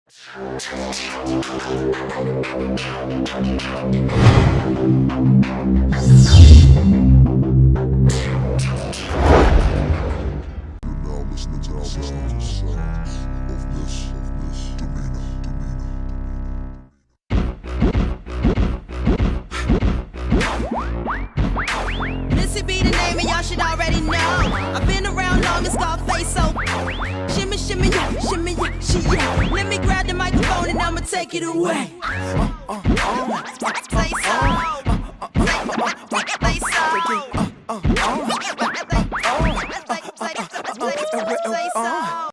Missy be the name and y'all should already know. I've been around long as Scarface, so shimmy, shimmy, yeah, shimmy, yeah, she, yeah. Let me grab the microphone and I'ma take it away. Say so. Say so.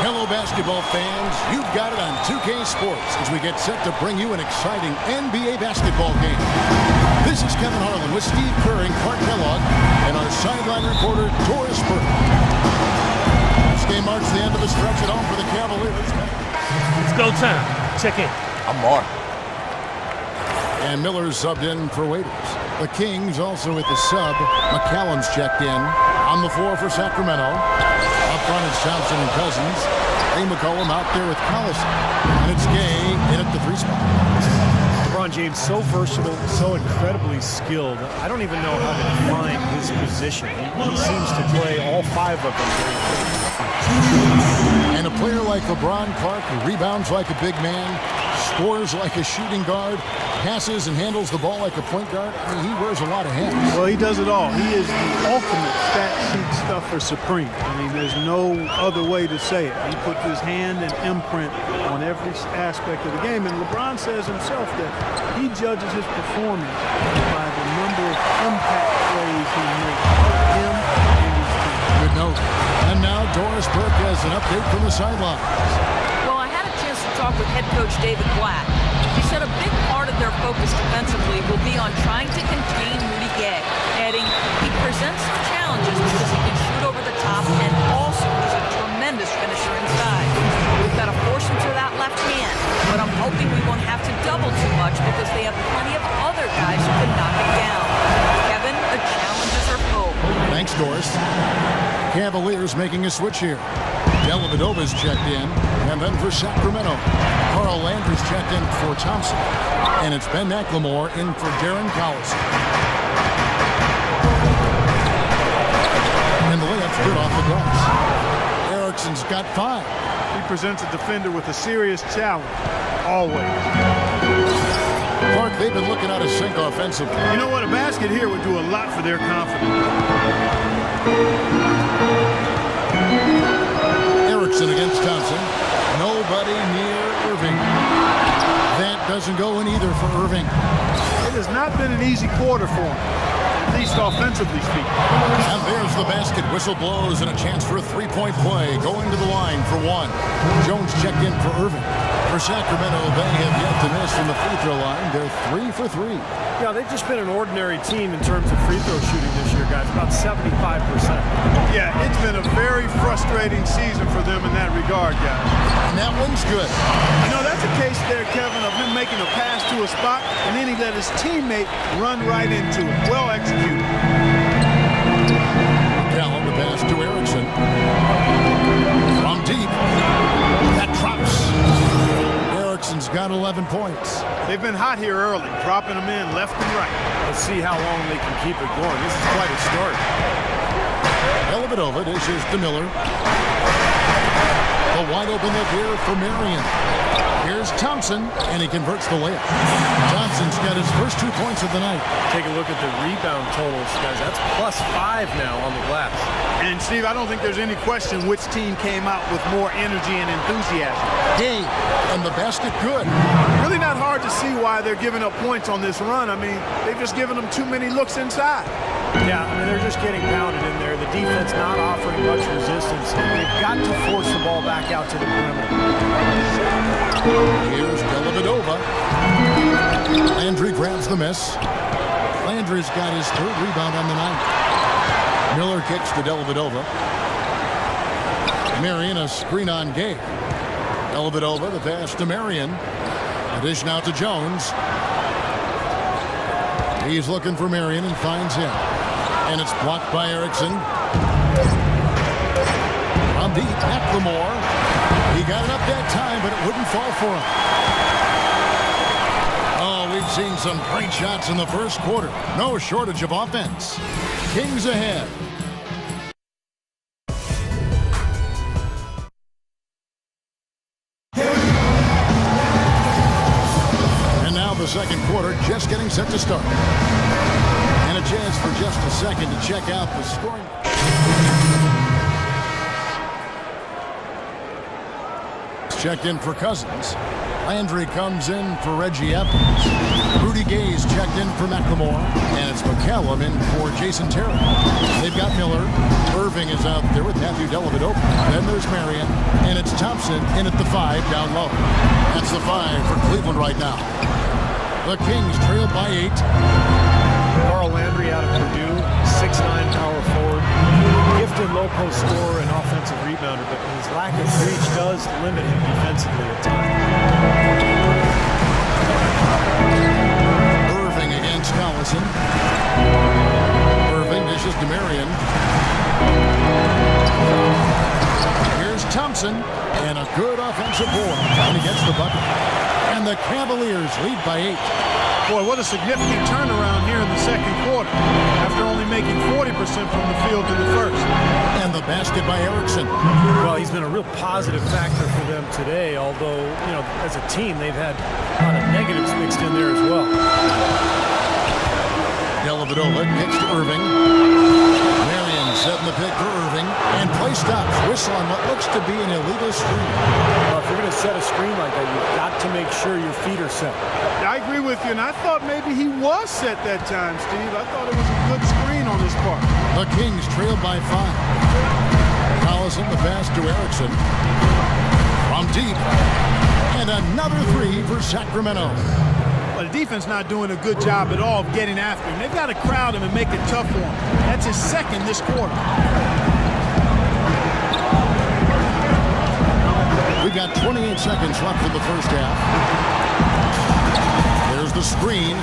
Hello, basketball fans. You've got it on 2K Sports as we get set to bring you an exciting NBA basketball game. This is Kevin Harlan with Steve Kerr and Clark Kellogg and our sideline reporter, Doris Burke. This game marks the end of the stretch at home for the Cavaliers. It's go time. Check in. I'm Mark. And Miller's subbed in for Waiters. The Kings also with the sub. McCallum's checked in. On the floor for Sacramento. Up front it's Johnson and Cousins. Ray McCollum out there with Collison. And it's Gay in at the 3 spot. LeBron James, so versatile, so incredibly skilled. I don't even know how to define his position. He seems to play all 5 of them very quickly. And a player like LeBron Clark who rebounds like a big man, scores like a shooting guard, passes and handles the ball like a point guard. I mean, he wears a lot of hats. Well, he does it all. He is the ultimate stat sheet stuffer supreme. I mean, there's no other way to say it. He puts his hand and imprint on every aspect of the game. And LeBron says himself that he judges his performance by the number of impact plays he makes. Him and his team. Good note. And now Doris Burke has an update from the sidelines. Well, I had a chance to talk with head coach David Blatt. He said a big part of their focus defensively will be on trying to contain Rudy Gay, adding he presents some challenges because he can shoot over the top and also he's a tremendous finisher inside. We've got to force him to that left hand, but I'm hoping we won't have to double too much because they have plenty of other guys who can knock it down. Kevin, the challenges are full. Thanks, Doris. Cavaliers making a switch here. Dellavedova's checked in, and then for Sacramento, Carl Landry's checked in for Thompson, and it's Ben McLemore in for Darren Collison. And the layup's good off the glass. Erickson's got 5. He presents a defender with a serious challenge, always. Clark, they've been looking out of sync offensively. You know what? A basket here would do a lot for their confidence. Erickson against Thompson. Nobody near Irving. That doesn't go in either for Irving. It has not been an easy quarter for him, at least offensively speaking. And there's the basket. Whistle blows and a chance for a 3-point play. Going to the line for 1. Jones checked in for Irving. For Sacramento, they have yet to miss from the free throw line. They're 3 for 3. Yeah, they've just been an ordinary team in terms of free throw shooting this year, guys. About 75%. Yeah, it's been a very frustrating season for them in that regard, guys. And that one's good. You know, that's a case there, Kevin, of him making a pass to a spot, and then he let his teammate run right into it. Well executed. Callum, the pass to Erickson. From deep. That drops. Erickson's got 11 points. They've been hot here early, dropping them in left and right. Let's see how long they can keep it going. This is quite a start. Dellavedova dishes to Miller. A wide open look here for Marion. Here's Thompson, and he converts the layup. Thompson's got his first 2 points of the night. Take a look at the rebound totals, guys. That's +5 now on the glass. And, Steve, I don't think there's any question which team came out with more energy and enthusiasm. Gay, and the basket good. Really not hard to see why they're giving up points on this run. I mean, they've just given them too many looks inside. Yeah, I mean, they're just getting pounded in there. The defense not offering much resistance. They've got to force the ball back out to the perimeter. Here's Dellavedova. Landry grabs the miss. Landry's got his 3rd rebound on the night. Miller kicks to Dellavedova. Marion a screen on Gay. Dellavedova the pass to Marion. A dish now to Jones. He's looking for Marion and finds him. And it's blocked by Erickson. From deep, McLemore. He got it up that time, but it wouldn't fall for him. Oh, we've seen some great shots in the first quarter. No shortage of offense. Kings ahead. And now the second quarter just getting set to start. And a chance for just a second to check out the scoring. Checked in for Cousins. Landry comes in for Reggie Evans. Rudy Gay's checked in for McLemore. And it's McCallum in for Jason Terry. They've got Miller. Irving is out there with Matthew Dellavedova. Then there's Marion. And it's Thompson in at the 5 down low. That's the 5 for Cleveland right now. The Kings trail by 8. Carl Landry out of Purdue, 6'9" power forward. Gifted low post scorer and offensive rebounder, but his lack of reach does limit him defensively at times. Irving against Collison. Irving dishes to Marion. Here's Thompson, and a good offensive board, and he gets the bucket. And the Cavaliers lead by 8. Boy, what a significant turnaround here in the second quarter after only making 40% from the field in the first. And the basket by Erickson. Well, he's been a real positive factor for them today, although, you know, as a team, they've had a lot of negatives mixed in there as well. Dellavedova kicks to Irving. Marion setting the pick for Irving. And play stops. Whistle on what looks to be an illegal screen. Well, if you're going to set a screen like that, you've got to make sure your feet are set. I agree with you, and I thought maybe he was set that time, Steve. I thought it was a good screen on his part. The Kings trail by 5. Collison the pass to Erickson. From deep. And another 3 for Sacramento. But the defense not doing a good job at all of getting after him. They've got to crowd him and make it tough for him. That's his second this quarter. We've got 28 seconds left in the first half. There's the screen.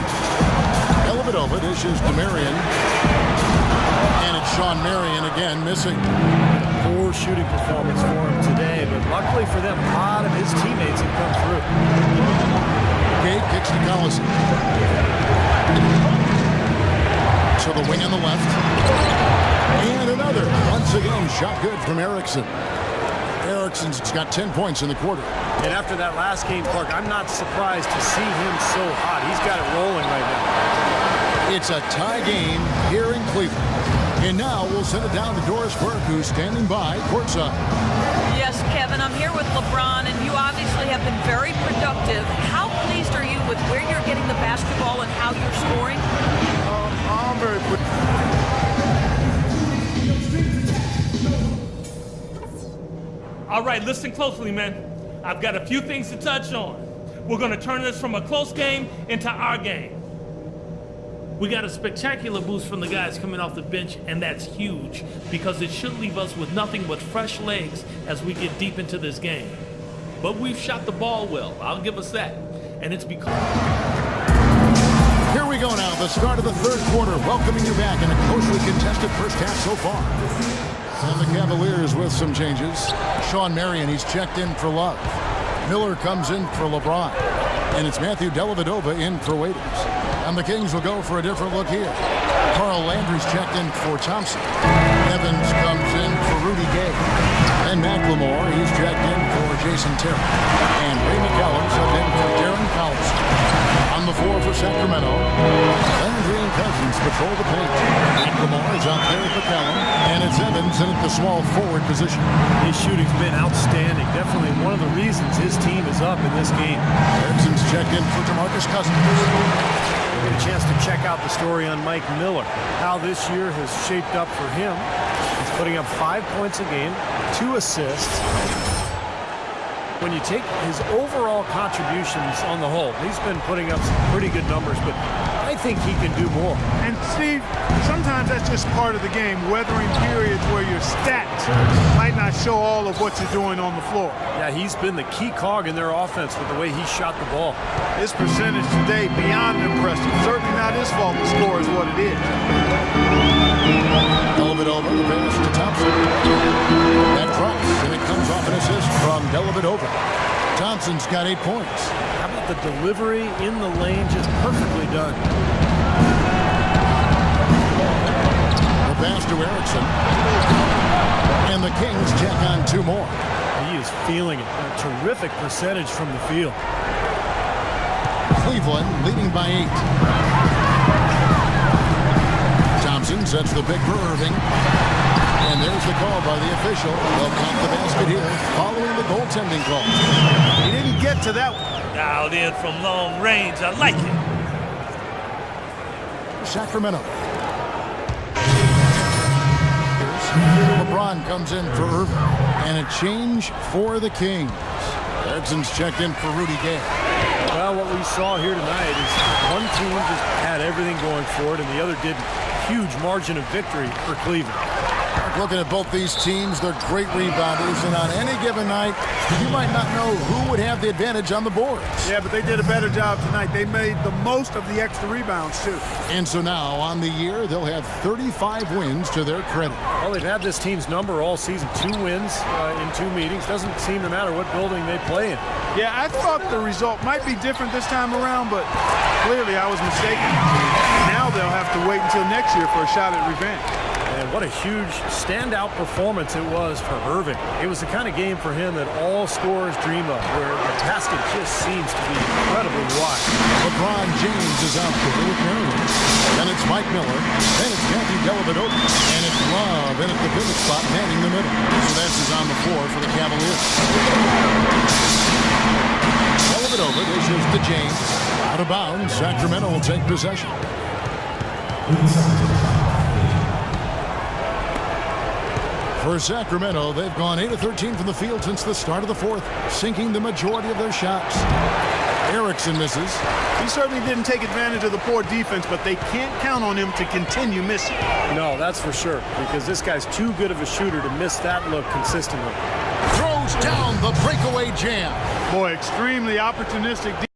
Dellavedova dishes to Marion. And it's Sean Marion again missing. Poor shooting performance for him today, but luckily for them, a lot of his teammates have come through. Gay kicks to Collison. To the wing on the left. And another. Once again, shot good from Erickson. Erickson's got 10 points in the quarter. And after that last game, Clark, I'm not surprised to see him so hot. He's got it rolling right now. It's a tie game here in Cleveland. And now we'll send it down to Doris Burke, who's standing by courtside. Yes, Kevin, I'm here with LeBron, and you obviously have been very productive. How pleased are you with where you're getting the basketball and how you're scoring? I'm very pleased. All right, listen closely, man. I've got a few things to touch on. We're going to turn this from a close game into our game. We got a spectacular boost from the guys coming off the bench, and that's huge because it should leave us with nothing but fresh legs as we get deep into this game. But we've shot the ball well, I'll give us that. And it's because... Here we go now, the start of the third quarter, welcoming you back in a closely contested first half so far. And the Cavaliers with some changes. Sean Marion, he's checked in for Love. Miller comes in for LeBron. And it's Matthew Dellavedova in for Waiters. And the Kings will go for a different look here. Carl Landry's checked in for Thompson. Evans comes in for Rudy Gay. And McLemore, he's checked in for Jason Terry. And Ray McCallum subbed in for Darren Collison. On the floor for Sacramento, Landry and Cousins patrol the paint. McLemore is out there with McCallum. And it's Evans in at the small forward position. His shooting's been outstanding. Definitely one of the reasons his team is up in this game. Erickson's checked in for DeMarcus Cousins. We'll get a chance to check out the story on Mike Miller, how this year has shaped up for him. He's putting up 5 points a game, 2 assists. When you take his overall contributions on the whole, he's been putting up some pretty good numbers, but I think he can do more. And Steve, sometimes that's just part of the game, weathering periods where your stats might not show all of what you're doing on the floor. Yeah, he's been the key cog in their offense with the way he shot the ball. His percentage today beyond impressive. Certainly not his fault the score is what it is. Dellavedova, the pass to Thompson. That drops, and it comes off an assist from Dellavedova. Thompson's got 8 points. How about the delivery in the lane, just perfectly done. The pass to Erickson. And the Kings check on 2 more. He is feeling it. A terrific percentage from the field. Cleveland leading by 8. Thompson sets the pick for Irving. And there's the call by the official. They'll count the basket here following the goaltending call. He didn't get to that one. Dialed in from long range. I like it. Sacramento. LeBron comes in for Irving. And a change for the Kings. Erickson's checked in for Rudy Gay. Well, what we saw here tonight is one team just had everything going for it, and the other didn't. Huge margin of victory for Cleveland. Looking at both these teams, they're great rebounders, and on any given night, you might not know who would have the advantage on the boards. Yeah, but they did a better job tonight. They made the most of the extra rebounds, too. And so now, on the year, they'll have 35 wins to their credit. Well, they've had this team's number all season. 2 wins in 2 meetings. Doesn't seem to matter what building they play in. Yeah, I thought the result might be different this time around, but clearly I was mistaken. Now they'll have to wait until next year for a shot at revenge. And what a huge standout performance it was for Irving. It was the kind of game for him that all scorers dream of, where the basket just seems to be incredibly wide. LeBron James is out there with Maryland. Then it's Mike Miller. Then it's Matthew Dellavedova. And it's Love in at the pivot spot, manning the middle. So this is on the floor for the Cavaliers. Dellavedova dishes to James. Out of bounds, Sacramento will take possession. For Sacramento, they've gone 8 of 13 from the field since the start of the 4th, sinking the majority of their shots. Erickson misses. He certainly didn't take advantage of the poor defense, but they can't count on him to continue missing. No, that's for sure, because this guy's too good of a shooter to miss that look consistently. Throws down the breakaway jam. Boy, extremely opportunistic